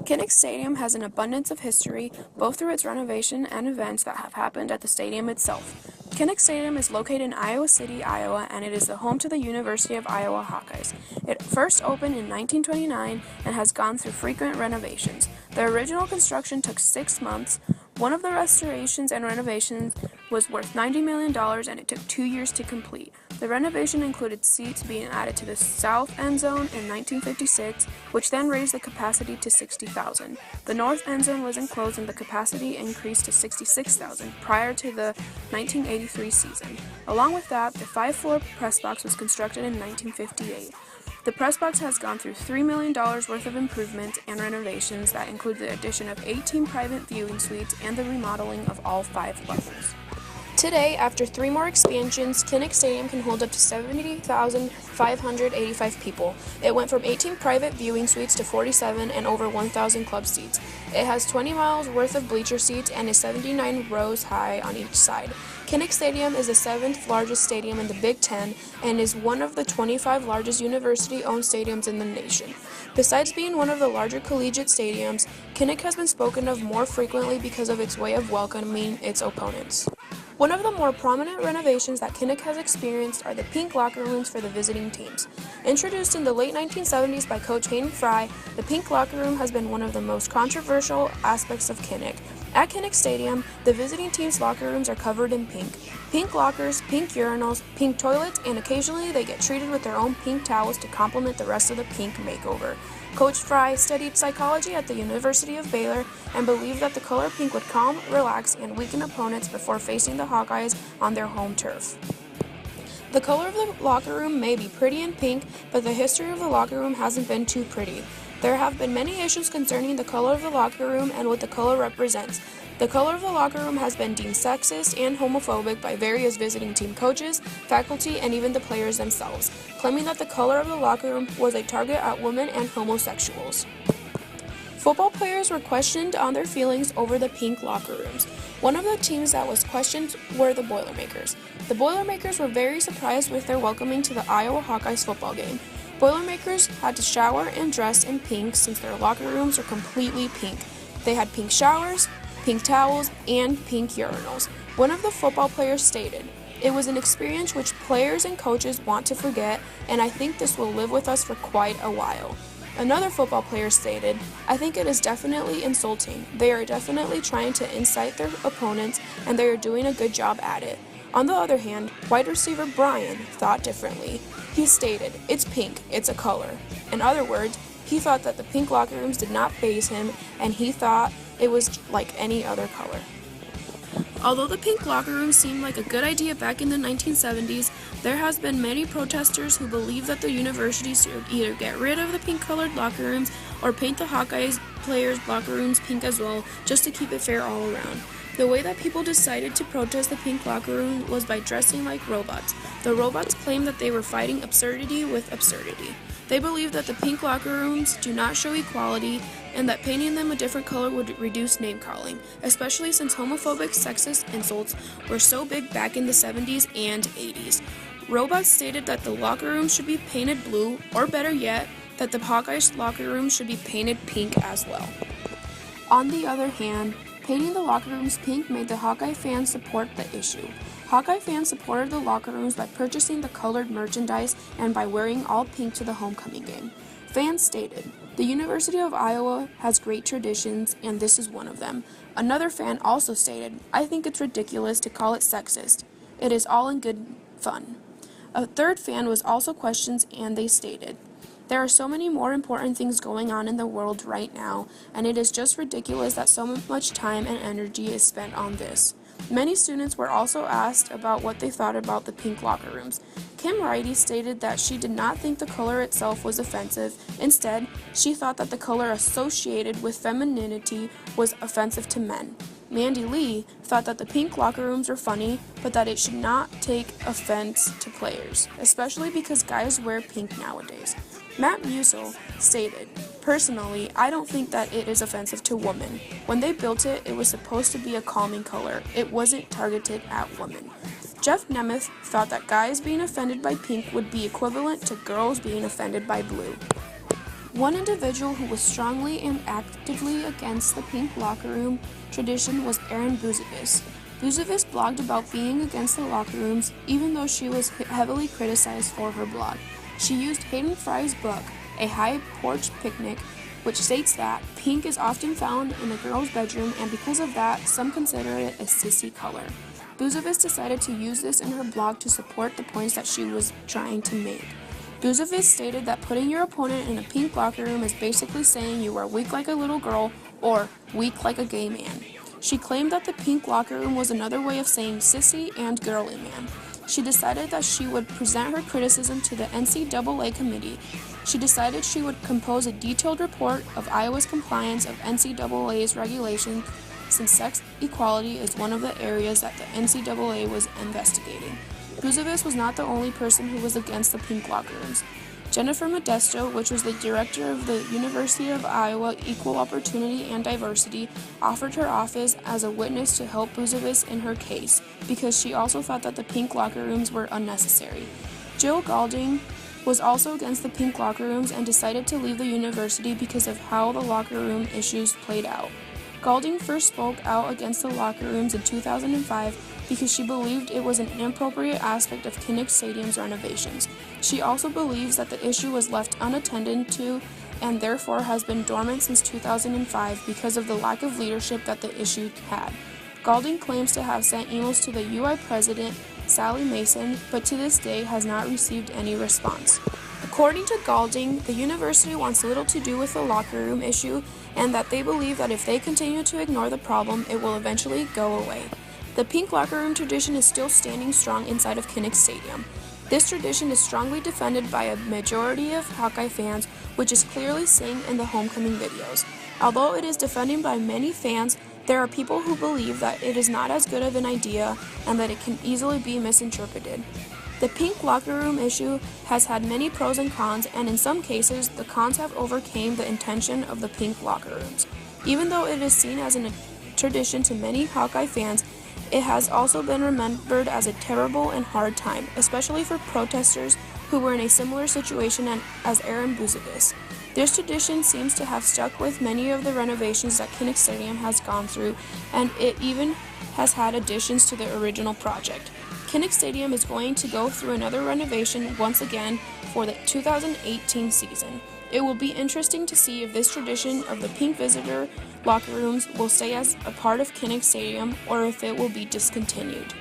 Kinnick Stadium has an abundance of history, both through its renovation and events that have happened at the stadium itself. Kinnick Stadium is located in Iowa City, Iowa, and it is the home to the University of Iowa Hawkeyes. It first opened in 1929 and has gone through frequent renovations. The original construction took 6 months. One of the restorations and renovations was worth $90 million, and it took 2 years to complete. The renovation included seats being added to the south end zone in 1956, which then raised the capacity to 60,000. The north end zone was enclosed and the capacity increased to 66,000 prior to the 1983 season. Along with that, the 5-floor press box was constructed in 1958. The press box has gone through $3 million worth of improvements and renovations that include the addition of 18 private viewing suites and the remodeling of all 5 levels. Today, after 3 more expansions, Kinnick Stadium can hold up to 70,585 people. It went from 18 private viewing suites to 47 and over 1,000 club seats. It has 20 miles worth of bleacher seats and is 79 rows high on each side. Kinnick Stadium is the 7th largest stadium in the Big Ten and is one of the 25 largest university-owned stadiums in the nation. Besides being one of the larger collegiate stadiums, Kinnick has been spoken of more frequently because of its way of welcoming its opponents. One of the more prominent renovations that Kinnick has experienced are the pink locker rooms for the visiting teams. Introduced in the late 1970s by Coach Hayden Fry, the pink locker room has been one of the most controversial aspects of Kinnick. At Kinnick Stadium, the visiting team's locker rooms are covered in pink. Pink lockers, pink urinals, pink toilets, and occasionally they get treated with their own pink towels to complement the rest of the pink makeover. Coach Fry studied psychology at the University of Baylor and believed that the color pink would calm, relax, and weaken opponents before facing the Hawkeyes on their home turf. The color of the locker room may be pretty in pink, but the history of the locker room hasn't been too pretty. There have been many issues concerning the color of the locker room and what the color represents. The color of the locker room has been deemed sexist and homophobic by various visiting team coaches, faculty, and even the players themselves, claiming that the color of the locker room was a target at women and homosexuals. Football players were questioned on their feelings over the pink locker rooms. One of the teams that was questioned were the Boilermakers. The Boilermakers were very surprised with their welcoming to the Iowa Hawkeyes football game. Boilermakers had to shower and dress in pink since their locker rooms are completely pink. They had pink showers, pink towels, and pink urinals. One of the football players stated, "It was an experience which players and coaches want to forget, and I think this will live with us for quite a while." Another football player stated, "I think it is definitely insulting. They are definitely trying to incite their opponents, and they are doing a good job at it." On the other hand, wide receiver Brian thought differently. He stated, "It's pink, it's a color." In other words, he thought that the pink locker rooms did not faze him, and he thought it was like any other color. Although the pink locker room seemed like a good idea back in the 1970s, there has been many protesters who believe that the university should either get rid of the pink-colored locker rooms or paint the Hawkeyes players' locker rooms pink as well, just to keep it fair all around. The way that people decided to protest the pink locker room was by dressing like robots. The robots claimed that they were fighting absurdity with absurdity. They believe that the pink locker rooms do not show equality and that painting them a different color would reduce name-calling, especially since homophobic, sexist insults were so big back in the 70s and 80s. Robots stated that the locker room should be painted blue, or better yet, that the Hawkeyes locker room should be painted pink as well. On the other hand, painting the locker rooms pink made the Hawkeye fans support the issue. Hawkeye fans supported the locker rooms by purchasing the colored merchandise and by wearing all pink to the homecoming game. Fans stated, "The University of Iowa has great traditions, and this is one of them." Another fan also stated, "I think it's ridiculous to call it sexist. It is all in good fun." A third fan was also questioned, and they stated, "There are so many more important things going on in the world right now, and it is just ridiculous that so much time and energy is spent on this." Many students were also asked about what they thought about the pink locker rooms. Kim Righty stated that she did not think the color itself was offensive. Instead, she thought that the color associated with femininity was offensive to men. Mandy Lee thought that the pink locker rooms were funny, but that it should not take offense to players, especially because guys wear pink nowadays. Matt Musil stated, "Personally, I don't think that it is offensive to women. When they built it, it was supposed to be a calming color. It wasn't targeted at women." Jeff Nemeth thought that guys being offended by pink would be equivalent to girls being offended by blue. One individual who was strongly and actively against the pink locker room tradition was Erin Buzovich. Buzovich blogged about being against the locker rooms, even though she was heavily criticized for her blog. She used Hayden Fry's book, A High Porch Picnic, which states that pink is often found in a girl's bedroom, and because of that, some consider it a sissy color. Buzovich decided to use this in her blog to support the points that she was trying to make. Buzovich stated that putting your opponent in a pink locker room is basically saying you are weak like a little girl or weak like a gay man. She claimed that the pink locker room was another way of saying sissy and girly man. She decided that she would present her criticism to the NCAA committee. She decided she would compose a detailed report of Iowa's compliance of NCAA's regulations, since sex equality is one of the areas that the NCAA was investigating. Buzovich was not the only person who was against the pink locker rooms. Jennifer Modesto, which was the director of the University of Iowa Equal Opportunity and Diversity, offered her office as a witness to help Buzovich in her case, because she also thought that the pink locker rooms were unnecessary. Jill Galding was also against the pink locker rooms and decided to leave the university because of how the locker room issues played out. Galding first spoke out against the locker rooms in 2005 because she believed it was an inappropriate aspect of Kinnick Stadium's renovations. She also believes that the issue was left unattended to and therefore has been dormant since 2005 because of the lack of leadership that the issue had. Galding claims to have sent emails to the UI president, Sally Mason, but to this day has not received any response. According to Galding, the university wants little to do with the locker room issue and that they believe that if they continue to ignore the problem, it will eventually go away. The pink locker room tradition is still standing strong inside of Kinnick Stadium. This tradition is strongly defended by a majority of Hawkeye fans, which is clearly seen in the homecoming videos. Although it is defended by many fans, there are people who believe that it is not as good of an idea and that it can easily be misinterpreted. The pink locker room issue has had many pros and cons, and in some cases, the cons have overcame the intention of the pink locker rooms. Even though it is seen as a tradition to many Hawkeye fans, it has also been remembered as a terrible and hard time, especially for protesters who were in a similar situation as Erin Buzovich. This tradition seems to have stuck with many of the renovations that Kinnick Stadium has gone through, and it even has had additions to the original project. Kinnick Stadium is going to go through another renovation once again for the 2018 season. It will be interesting to see if this tradition of the pink visitor locker rooms will stay as a part of Kinnick Stadium or if it will be discontinued.